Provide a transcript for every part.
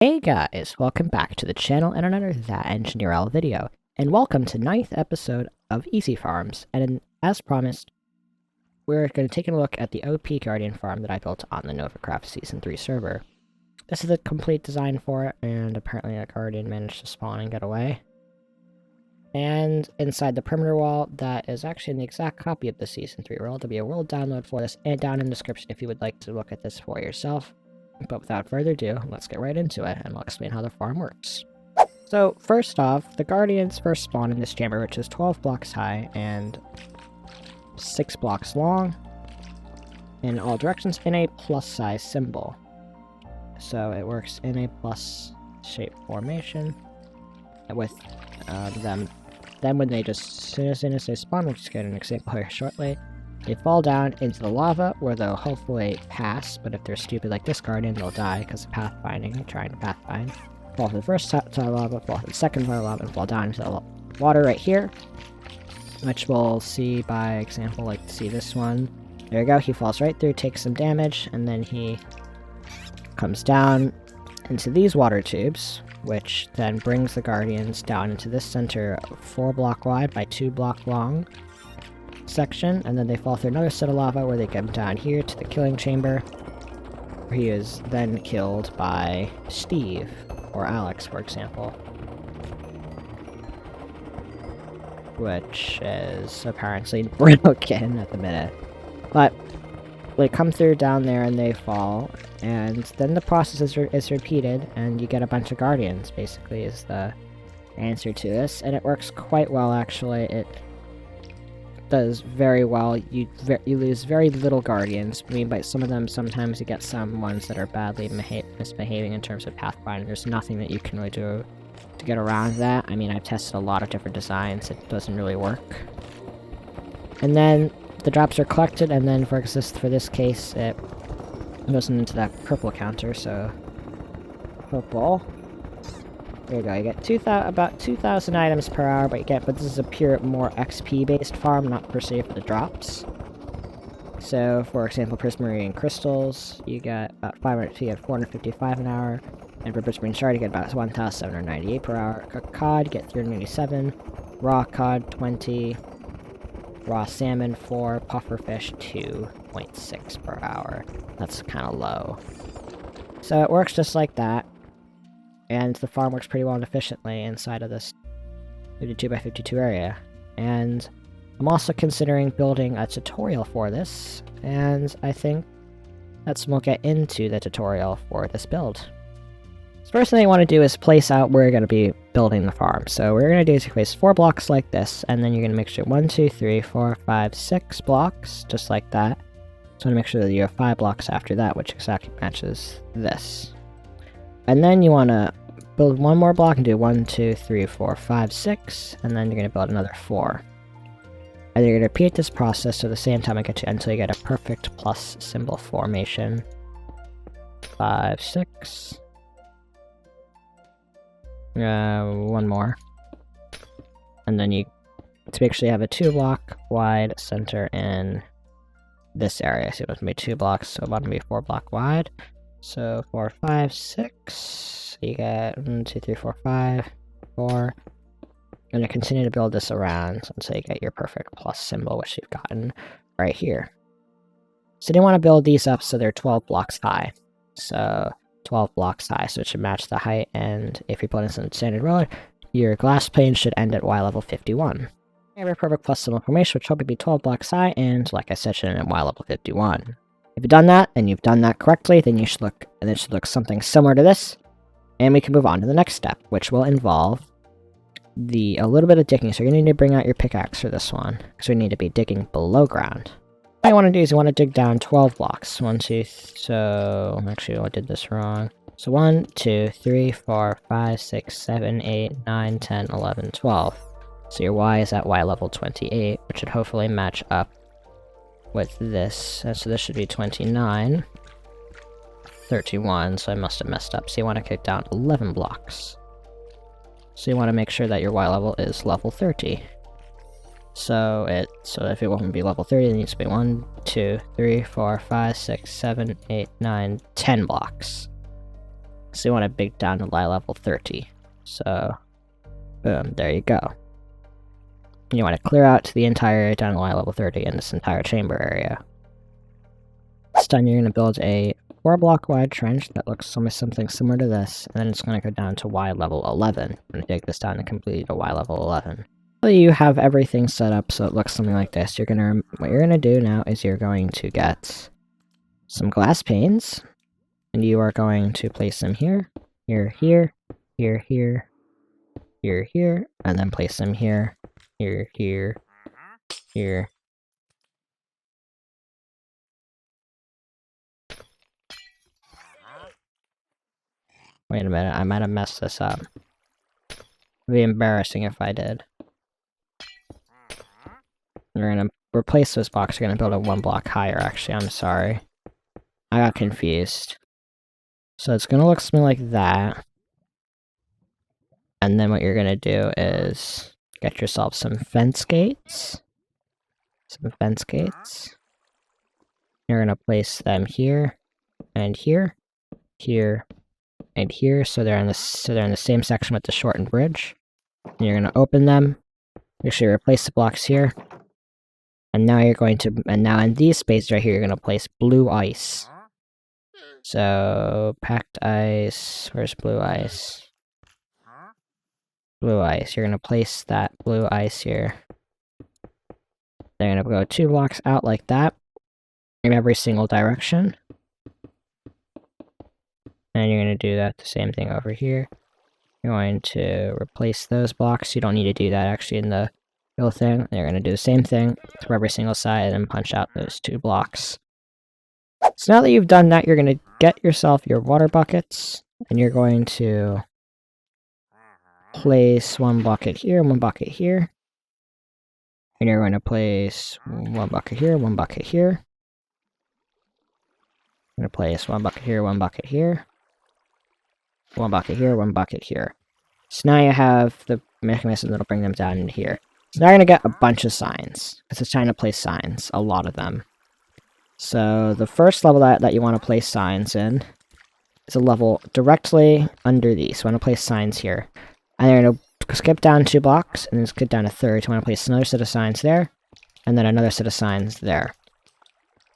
Hey guys, welcome back to the channel and another That Engineer L video, and welcome to 9th episode of Easy Farms, and as promised, we're going to take a look at the OP Guardian farm that I built on the Novacraft Season 3 server. This is the complete design for it, and apparently a Guardian managed to spawn and get away. And inside the perimeter wall, that is actually an exact copy of the Season 3 world. There'll be a world download for this, and down in the description if you would like to look at this for yourself. But without further ado, let's get right into it, and I'll explain how the farm works. So, first off, the Guardians first spawn in this chamber, which is 12 blocks high and 6 blocks long, in all directions, in a plus size symbol. So it works in a plus shape formation, with them. Then when they just, as soon as they spawn, we'll just get an example here shortly. They fall down into the lava, where they'll hopefully pass, but if they're stupid like this Guardian, they'll die because of pathfinding, trying to pathfind. Fall to the first tile of lava, fall to the second tile of lava, and fall down into the water right here, which we'll see by example, like see this one. There you go, he falls right through, takes some damage, and then he comes down into these water tubes, which then brings the Guardians down into this center 4 block wide by 2 block long section, and then they fall through another set of lava where they get down here to the killing chamber, where he is then killed by Steve, or Alex, for example. Which is apparently broken at the minute. But they come through down there and they fall, and then the process is repeated, and you get a bunch of Guardians, basically, is the answer to this, and it works quite well, actually. It does very well. You lose very little Guardians. I mean, by some of them, sometimes you get some ones that are badly misbehaving in terms of pathfinding. There's nothing that you can really do to get around that. I mean, I've tested a lot of different designs. It doesn't really work. And then the drops are collected, and then for this case, it goes into that purple counter, so purple. There you go, you get about 2,000 items per hour, but this is a pure, more XP-based farm, not per se for the drops. So, for example, prismarine crystals, you get about 455 an hour, and for prismarine shard, you get about 1,798 per hour. Cooked cod, you get 387, raw cod, 20, raw salmon, 4, pufferfish, 2.6 per hour. That's kind of low. So it works just like that. And the farm works pretty well and efficiently inside of this 52 by 52 area. And I'm also considering building a tutorial for this, and I think we'll get into the tutorial for this build. So first thing I want to do is place out where you're going to be building the farm. So what we're going to do is place 4 blocks like this, and then you're going to make sure 1, 2, 3, 4, 5, 6 blocks, just like that. So I want to make sure that you have 5 blocks after that, which exactly matches this. And then you want to build 1 more block and do 1, 2, 3, 4, 5, 6, and then you're going to build another 4. And you're going to repeat this process at the same time until you get a perfect plus symbol formation. 5, 6. 1 more. And then to make sure you have a 2 block wide center in this area. So it's going to be 2 blocks, so it's going to be 4 block wide. So 4, 5, 6, you get 1, 2, 3, 4, 5, 4. And you continue to build this around until you get your perfect plus symbol, which you've gotten right here. So you want to build these up so they're 12 blocks high. So 12 blocks high, so it should match the height, and if you're building some standard road, your glass pane should end at Y level 51. You have your perfect plus symbol formation, which should be 12 blocks high, and like I said, should end at Y level 51. If you've done that, and you've done that correctly, then it should look something similar to this, and we can move on to the next step, which will involve a little bit of digging. So you're going to need to bring out your pickaxe for this one, because we need to be digging below ground. What you want to do is you want to dig down 12 blocks. 1, 2, so actually I did this wrong. So 1, 2, 3, 4, 5, 6, 7, 8, 9, 10, 11, 12. So your Y is at Y level 28, which should hopefully match up with this. So this should be 29, 31, so I must have messed up. So you want to kick down 11 blocks. So you want to make sure that your Y level is level 30. So if it won't be level 30, it needs to be 1, 2, 3, 4, 5, 6, 7, 8, 9, 10 blocks. So you want to big down to level 30. So, boom, there you go. You want to clear out to the entire down to level 30 in this entire chamber area. This time you're going to build a 4-block wide trench that looks something similar to this, and then it's going to go down to Y level 11. I'm going to dig this down to completely to Y level 11. So you have everything set up so it looks something like this. What you're going to do now is you're going to get some glass panes, and you are going to place them here, here, here, here, here, here, here, and then place them here, here, here, here. Wait a minute, I might have messed this up. It'd be embarrassing if I did. We're gonna replace this box, we're gonna build it 1 block higher, actually, I'm sorry. I got confused. So it's gonna look something like that. And then what you're gonna do is get yourself some fence gates. Some fence gates. You're gonna place them here, and here, here, and here, so they're in the same section with the shortened bridge. And you're gonna open them. Make sure you replace the blocks here. And now now in these spaces right here, you're gonna place blue ice. So, packed ice, where's blue ice? Blue ice, you're gonna place that blue ice here. They're gonna go 2 blocks out like that, in every single direction. And you're gonna do that the same thing over here. You're going to replace those blocks, you don't need to do that actually in the real thing. You're gonna do the same thing for every single side and punch out those 2 blocks. So now that you've done that, you're going to get yourself your water buckets, and you're going to place 1 bucket here, 1 bucket here. And you're going to place 1 bucket here, 1 bucket here. I'm going to place 1 bucket here, 1 bucket here. 1 bucket here, 1 bucket here. So now you have the mechanism that'll bring them down into here. So now you're going to get a bunch of signs, because it's time to place signs, a lot of them. So the first level that you want to place signs in is a level directly under these. So you want to place signs here. And you're going to skip down 2 blocks, and then skip down a third. You want to place another set of signs there, and then another set of signs there.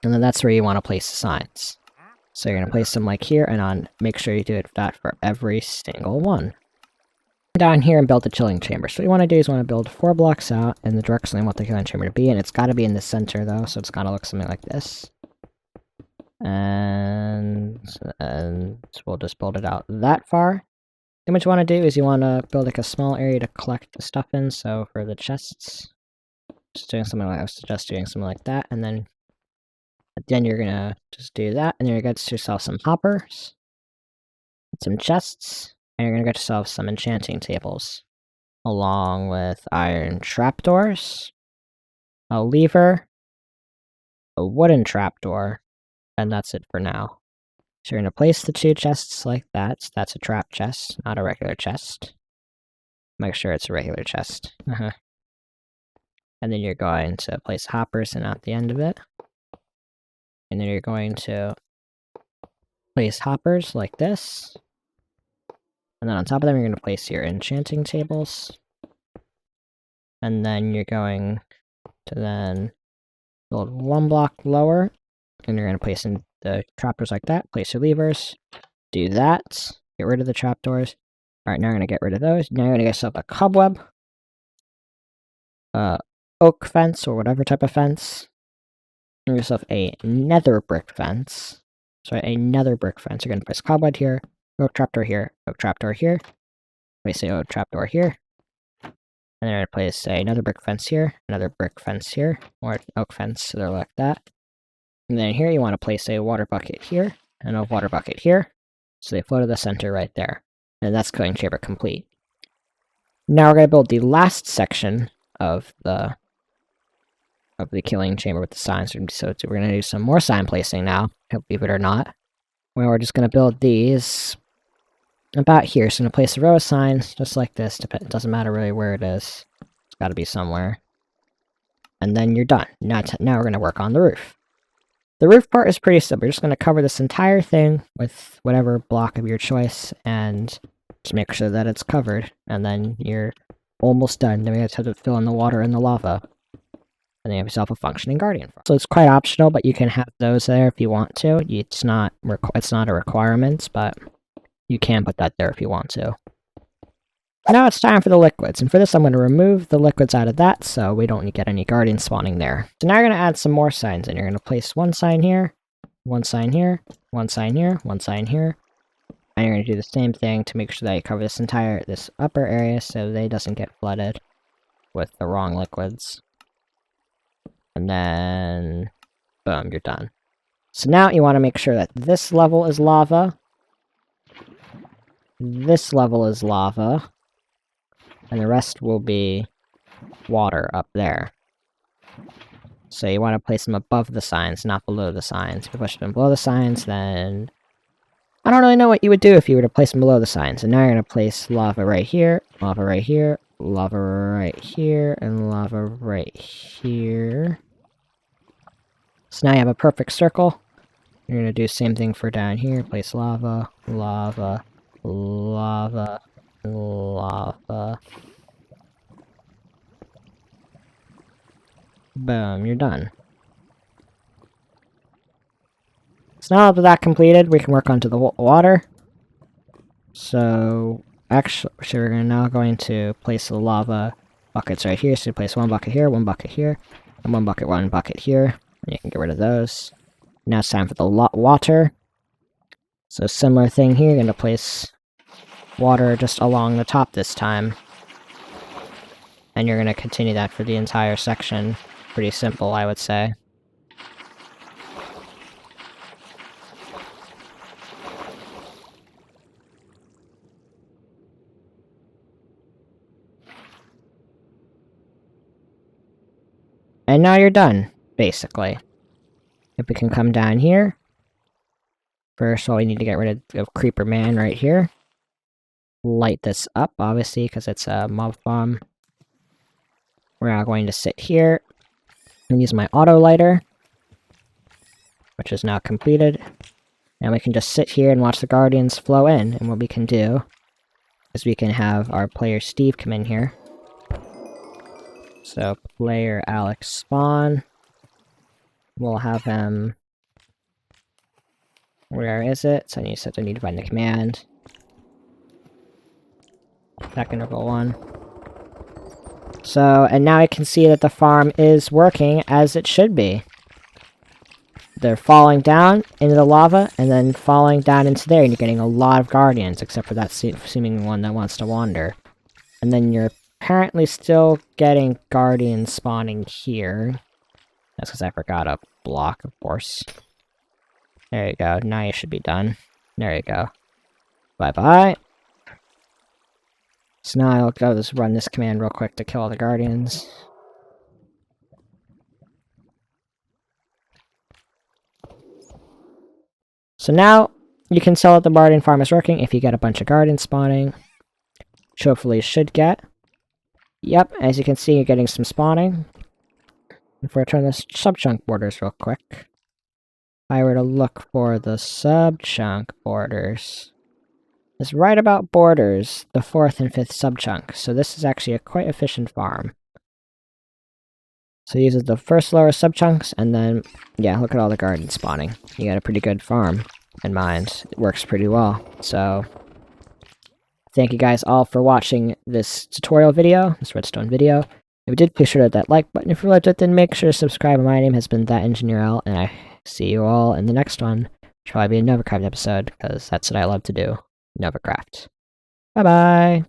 And then that's where you want to place the signs. So you're going to place them like here, and make sure you do that for every single one. Down here and build the chilling chamber. So what you want to do is you want to build 4 blocks out in the direction you want the chilling chamber to be, and it's got to be in the center though, so it's got to look something like this. And we'll just build it out that far. Then what you want to do is you want to build like a small area to collect the stuff in, so for the chests, just doing something like I was just doing something like that, and then at the end you're gonna just do that, and you're gonna get yourself some hoppers, some chests, and you're gonna get yourself some enchanting tables, along with iron trapdoors, a lever, a wooden trapdoor, and that's it for now. So you're going to place the 2 chests like that. So that's a trap chest, not a regular chest. Make sure it's a regular chest. And then you're going to place hoppers in at the end of it. And then you're going to place hoppers like this. And then on top of them, you're going to place your enchanting tables. And then you're going to then build 1 block lower. And you're going to place in the trapdoors like that. Place your levers. Do that. Get rid of the trapdoors. Alright, now you're going to get rid of those. Now you're going to get yourself a cobweb. Oak fence, or whatever type of fence. Get yourself a nether brick fence. Sorry, a nether brick fence. You're going to place cobweb here. Oak trapdoor here. Oak trapdoor here. Place a oak trapdoor here. And then you're going to place another brick fence here. Another brick fence here. Or oak fence, so they're like that. And then here you want to place a water bucket here, and a water bucket here, so they flow to the center right there. And that's killing chamber complete. Now we're going to build the last section of the killing chamber with the signs. So we're going to do some more sign placing now, believe it or not. Well, we're just going to build these about here. So I'm going to place a row of signs, just like this. It doesn't matter really where it is. It's got to be somewhere. And then you're done. Now we're going to work on the roof. The roof part is pretty simple. You're just going to cover this entire thing with whatever block of your choice and just make sure that it's covered. And then you're almost done. Then we just have to fill in the water and the lava. And then you have yourself a functioning guardian farm. So it's quite optional, but you can have those there if you want to. It's not a requirement, but you can put that there if you want to. Now it's time for the liquids, and for this I'm going to remove the liquids out of that so we don't get any guardian spawning there. So now you're going to add some more signs in. You're going to place one sign here, one sign here, one sign here, one sign here, and you're going to do the same thing to make sure that you cover this upper area so they doesn't get flooded with the wrong liquids. And then, boom, you're done. So now you want to make sure that this level is lava, this level is lava, and the rest will be water up there. So you want to place them above the signs, not below the signs. If you push them below the signs, then I don't really know what you would do if you were to place them below the signs. And now you're going to place lava right here, lava right here, lava right here, and lava right here. So now you have a perfect circle. You're going to do the same thing for down here. Place lava, lava, lava, lava. Boom, you're done. So now that that's completed, we can work onto the water. So, actually, we're now going to place the lava buckets right here. So you place one bucket here, and one bucket here here. And you can get rid of those. Now it's time for the water. So similar thing here, you're going to place water just along the top this time. And you're going to continue that for the entire section. Pretty simple, I would say. And now you're done, basically. If we can come down here. First of all, we need to get rid of Creeper Man right here. Light this up, obviously, because it's a mob bomb. We're now going to sit here and use my auto lighter, which is now completed. And we can just sit here and watch the guardians flow in. And what we can do is we can have our player Steve come in here. So player Alex spawn. We'll have him. Where is it? So I need to find the command. Back interval 1. So, and now I can see that the farm is working as it should be. They're falling down into the lava, and then falling down into there, and you're getting a lot of guardians, except for that seeming one that wants to wander. And then you're apparently still getting guardians spawning here. That's because I forgot a block, of course. There you go, now you should be done. There you go. Bye-bye. So now I'll go just run this command real quick to kill all the guardians. So now, you can tell that the guardian farm is working if you get a bunch of guardians spawning. Which hopefully you should get. Yep, as you can see, you're getting some spawning. If we turn the sub-chunk borders real quick. If I were to look for the sub-chunk borders, it's right about borders, the 4th and 5th sub-chunk. So this is actually a quite efficient farm. So it uses the first lower sub-chunks, and then, yeah, look at all the guardians spawning. You got a pretty good farm in mind. It works pretty well. So, thank you guys all for watching this tutorial video, this redstone video. If you did, please sure to hit that like button. If you liked it, then make sure to subscribe. My name has been That Engineer L, and I see you all in the next one. It'll probably be a Nevercraft episode, because that's what I love to do. Nevercraft. Bye-bye!